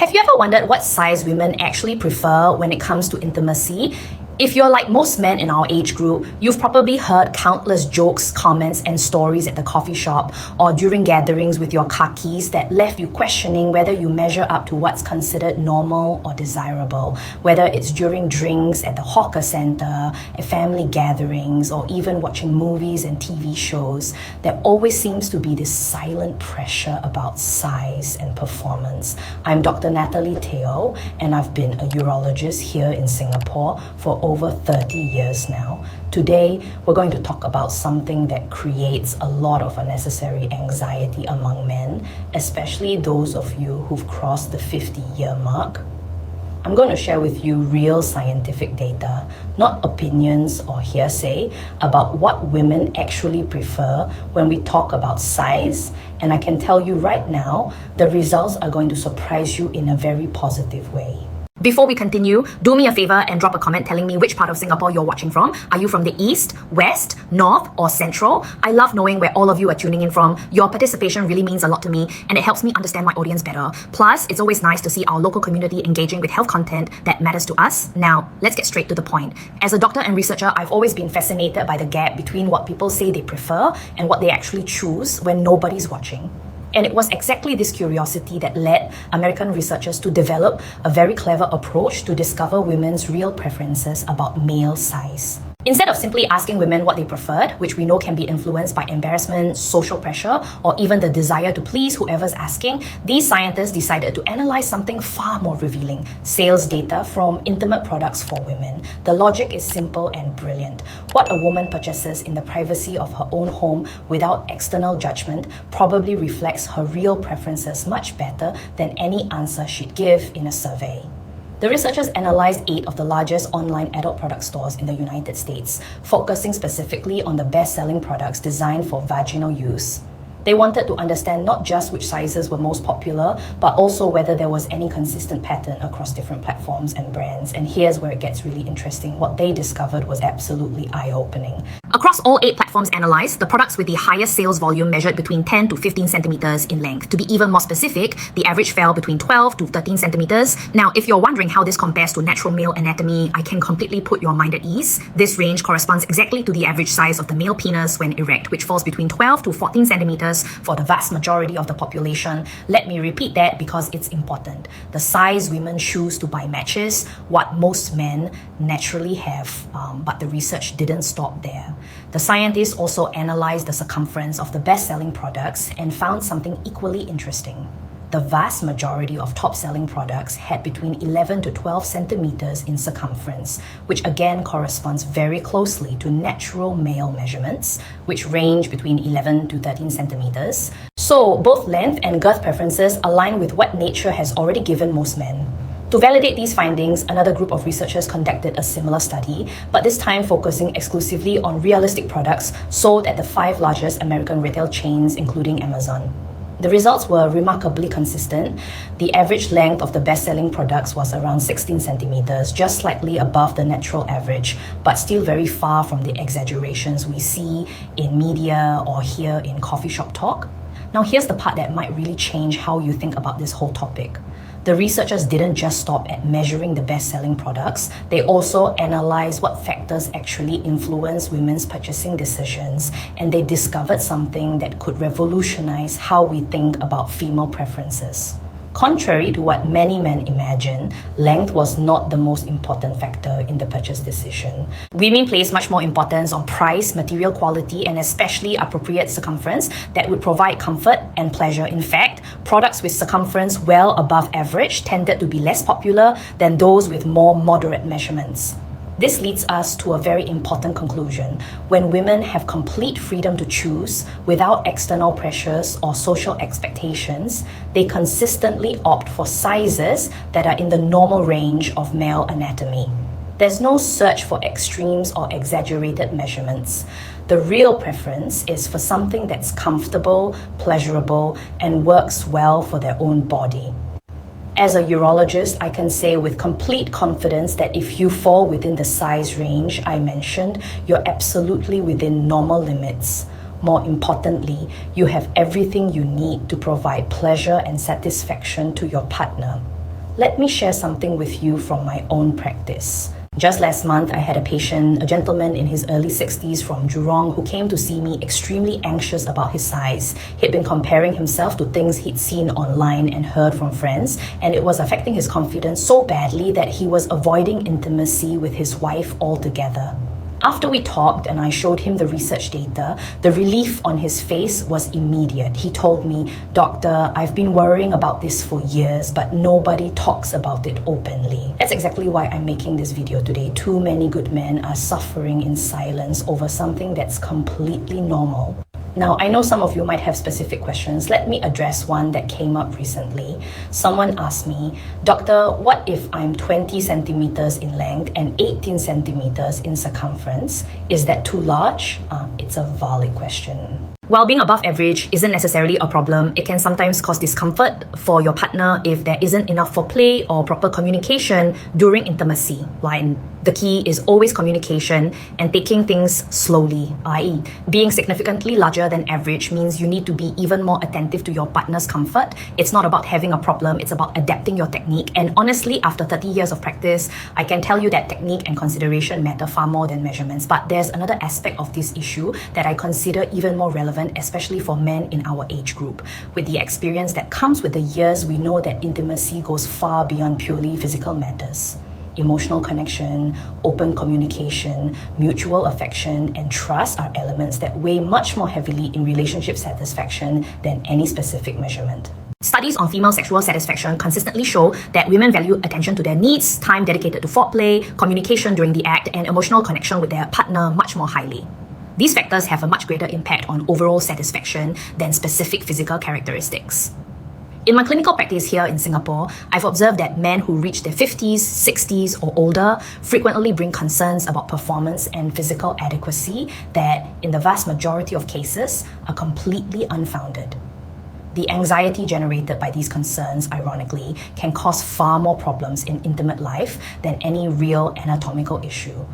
Have you ever wondered what size women actually prefer when it comes to intimacy? If you're like most men in our age group, you've probably heard countless jokes, comments, and stories at the coffee shop or during gatherings with your kakis that left you questioning whether you measure up to what's considered normal or desirable, whether it's during drinks at the hawker center, at family gatherings, or even watching movies and TV shows. There always seems to be this silent pressure about size and performance. I'm Dr. Natalie Teo, and I've been a urologist here in Singapore for over 30 years now. Today, we're going to talk about something that creates a lot of unnecessary anxiety among men, especially those of you who've crossed the 50-year mark. I'm going to share with you real scientific data, not opinions or hearsay, about what women actually prefer when we talk about size. And I can tell you right now, the results are going to surprise you in a very positive way. Before we continue, do me a favor and drop a comment telling me which part of Singapore you're watching from. Are you from the East, West, North, or Central? I love knowing where all of you are tuning in from. Your participation really means a lot to me, and it helps me understand my audience better. Plus, it's always nice to see our local community engaging with health content that matters to us. Now, let's get straight to the point. As a doctor and researcher, I've always been fascinated by the gap between what people say they prefer and what they actually choose when nobody's watching. And it was exactly this curiosity that led American researchers to develop a very clever approach to discover women's real preferences about male size. Instead of simply asking women what they preferred, which we know can be influenced by embarrassment, social pressure, or even the desire to please whoever's asking, these scientists decided to analyze something far more revealing: sales data from intimate products for women. The logic is simple and brilliant. What a woman purchases in the privacy of her own home without external judgment probably reflects her real preferences much better than any answer she'd give in a survey. The researchers analyzed 8 of the largest online adult product stores in the United States, focusing specifically on the best-selling products designed for vaginal use. They wanted to understand not just which sizes were most popular, but also whether there was any consistent pattern across different platforms and brands. And here's where it gets really interesting. What they discovered was absolutely eye-opening. Across all 8 platforms analyzed, the products with the highest sales volume measured between 10 to 15 centimeters in length. To be even more specific, the average fell between 12 to 13 centimeters. Now, if you're wondering how this compares to natural male anatomy, I can completely put your mind at ease. This range corresponds exactly to the average size of the male penis when erect, which falls between 12 to 14 centimeters for the vast majority of the population. Let me repeat that because it's important. The size women choose to buy matches what most men naturally have, but the research didn't stop there. The scientists also analyzed the circumference of the best-selling products and found something equally interesting. The vast majority of top-selling products had between 11 to 12 centimeters in circumference, which again corresponds very closely to natural male measurements, which range between 11 to 13 centimeters. So both length and girth preferences align with what nature has already given most men. To validate these findings, another group of researchers conducted a similar study, but this time focusing exclusively on realistic products sold at the 5 largest American retail chains, including Amazon. The results were remarkably consistent. The average length of the best-selling products was around 16 centimeters, just slightly above the natural average, but still very far from the exaggerations we see in media or hear in coffee shop talk. Now, here's the part that might really change how you think about this whole topic. The researchers didn't just stop at measuring the best-selling products. They also analyzed what factors actually influence women's purchasing decisions, and they discovered something that could revolutionize how we think about female preferences. Contrary to what many men imagine, length was not the most important factor in the purchase decision. Women place much more importance on price, material quality, and especially appropriate circumference that would provide comfort and pleasure. In fact, products with circumference well above average tended to be less popular than those with more moderate measurements. This leads us to a very important conclusion. When women have complete freedom to choose without external pressures or social expectations, they consistently opt for sizes that are in the normal range of male anatomy. There's no search for extremes or exaggerated measurements. The real preference is for something that's comfortable, pleasurable, and works well for their own body. As a urologist, I can say with complete confidence that if you fall within the size range I mentioned, you're absolutely within normal limits. More importantly, you have everything you need to provide pleasure and satisfaction to your partner. let me share something with you from my own practice. Just last month, I had a patient, a gentleman in his early 60s from Jurong, who came to see me extremely anxious about his size. He'd been comparing himself to things he'd seen online and heard from friends, and it was affecting his confidence so badly that he was avoiding intimacy with his wife altogether. After we talked and I showed him the research data, the relief on his face was immediate. He told me, "Doctor, I've been worrying about this for years, but nobody talks about it openly." That's exactly why I'm making this video today. Too many good men are suffering in silence over something that's completely normal. Now, I know some of you might have specific questions. Let me address one that came up recently. Someone asked me, "Doctor, what if I'm 20 centimeters in length and 18 centimeters in circumference? Is that too large?" It's a valid question. While being above average isn't necessarily a problem, it can sometimes cause discomfort for your partner if there isn't enough foreplay or proper communication during intimacy. Like, the key is always communication and taking things slowly, i.e., being significantly larger than average means you need to be even more attentive to your partner's comfort. It's not about having a problem, it's about adapting your technique. And honestly, after 30 years of practice, I can tell you that technique and consideration matter far more than measurements. But there's another aspect of this issue that I consider even more relevant, especially for men in our age group. With the experience that comes with the years, we know that intimacy goes far beyond purely physical matters. Emotional connection, open communication, mutual affection, and trust are elements that weigh much more heavily in relationship satisfaction than any specific measurement. Studies on female sexual satisfaction consistently show that women value attention to their needs, time dedicated to foreplay, communication during the act, and emotional connection with their partner much more highly. These factors have a much greater impact on overall satisfaction than specific physical characteristics. In my clinical practice here in Singapore, I've observed that men who reach their 50s, 60s, or older frequently bring concerns about performance and physical adequacy that, in the vast majority of cases, are completely unfounded. The anxiety generated by these concerns, ironically, can cause far more problems in intimate life than any real anatomical issue.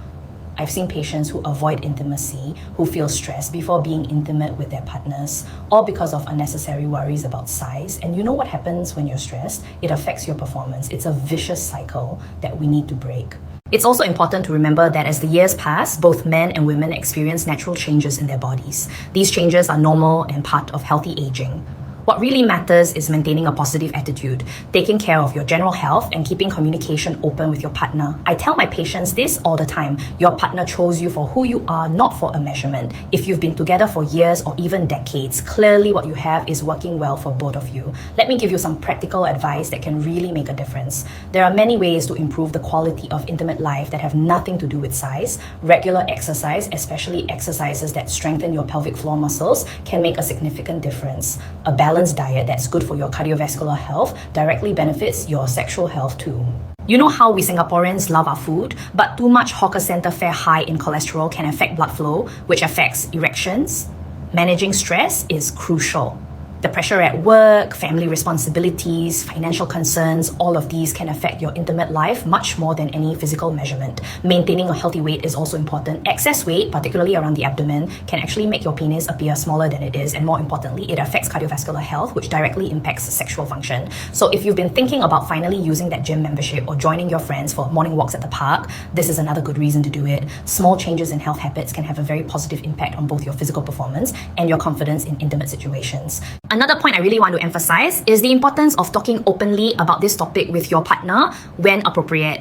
I've seen patients who avoid intimacy, who feel stressed before being intimate with their partners, all because of unnecessary worries about size. And you know what happens when you're stressed? It affects your performance. It's a vicious cycle that we need to break. It's also important to remember that as the years pass, both men and women experience natural changes in their bodies. These changes are normal and part of healthy aging. What really matters is maintaining a positive attitude, taking care of your general health, and keeping communication open with your partner. I tell my patients this all the time. Your partner chose you for who you are, not for a measurement. If you've been together for years or even decades, clearly what you have is working well for both of you. Let me give you some practical advice that can really make a difference. There are many ways to improve the quality of intimate life that have nothing to do with size. Regular exercise, especially exercises that strengthen your pelvic floor muscles, can make a significant difference. A balanced diet that's good for your cardiovascular health directly benefits your sexual health too. You know how we Singaporeans love our food, but too much hawker center fare high in cholesterol can affect blood flow, which affects erections. Managing stress is crucial. The pressure at work, family responsibilities, financial concerns, all of these can affect your intimate life much more than any physical measurement. Maintaining a healthy weight is also important. Excess weight, particularly around the abdomen, can actually make your penis appear smaller than it is, and more importantly, it affects cardiovascular health, which directly impacts sexual function. So if you've been thinking about finally using that gym membership or joining your friends for morning walks at the park, this is another good reason to do it. Small changes in health habits can have a very positive impact on both your physical performance and your confidence in intimate situations. Another point I really want to emphasize is the importance of talking openly about this topic with your partner when appropriate.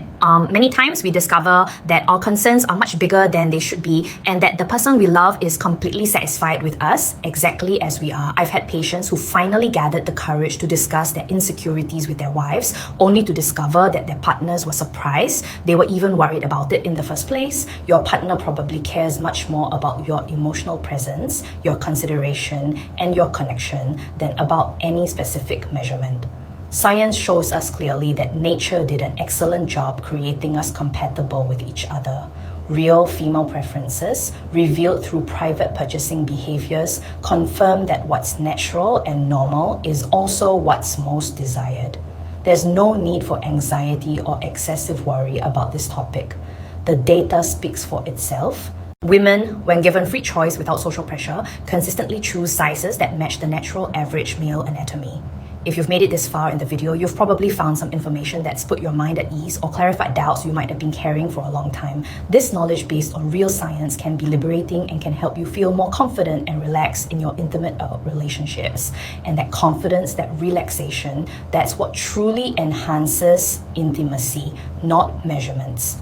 Many times we discover that our concerns are much bigger than they should be, and that the person we love is completely satisfied with us exactly as we are. I've had patients who finally gathered the courage to discuss their insecurities with their wives, only to discover that their partners were surprised they were even worried about it in the first place. Your partner probably cares much more about your emotional presence, your consideration, and your connection than about any specific measurement. Science shows us clearly that nature did an excellent job creating us compatible with each other. Real female preferences, revealed through private purchasing behaviors, confirm that what's natural and normal is also what's most desired. There's no need for anxiety or excessive worry about this topic. The data speaks for itself. Women, when given free choice without social pressure, consistently choose sizes that match the natural average male anatomy. If you've made it this far in the video, you've probably found some information that's put your mind at ease or clarified doubts you might have been carrying for a long time. This knowledge based on real science can be liberating and can help you feel more confident and relaxed in your intimate relationships. And that confidence, that relaxation, that's what truly enhances intimacy, not measurements.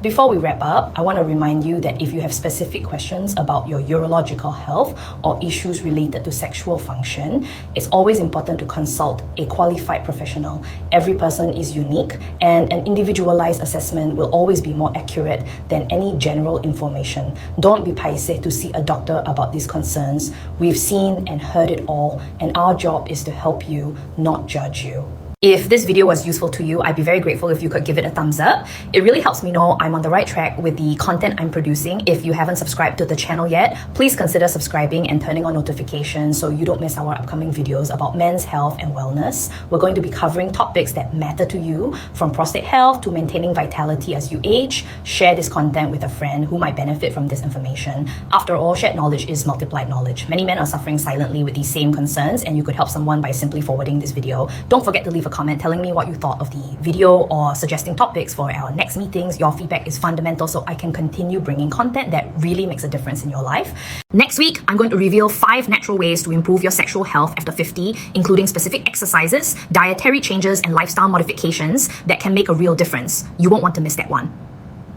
Before we wrap up, I want to remind you that if you have specific questions about your urological health or issues related to sexual function, it's always important to consult a qualified professional. Every person is unique, and an individualized assessment will always be more accurate than any general information. Don't be paiseh to see a doctor about these concerns. We've seen and heard it all, and our job is to help you, not judge you. If this video was useful to you, I'd be very grateful if you could give it a thumbs up. It really helps me know I'm on the right track with the content I'm producing. If you haven't subscribed to the channel yet, please consider subscribing and turning on notifications so you don't miss our upcoming videos about men's health and wellness. We're going to be covering topics that matter to you, from prostate health to maintaining vitality as you age. Share this content with a friend who might benefit from this information. After all, shared knowledge is multiplied knowledge. Many men are suffering silently with these same concerns, and you could help someone by simply forwarding this video. Don't forget to leave a comment telling me what you thought of the video or suggesting topics for our next meetings. Your feedback is fundamental so I can continue bringing content that really makes a difference in your life. Next week, I'm going to reveal 5 natural ways to improve your sexual health after 50, including specific exercises, dietary changes, and lifestyle modifications that can make a real difference. You won't want to miss that one.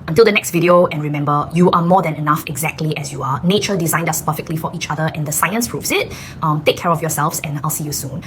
Until the next video, and remember, you are more than enough exactly as you are. Nature designed us perfectly for each other, and the science proves it. Take care of yourselves, and I'll see you soon.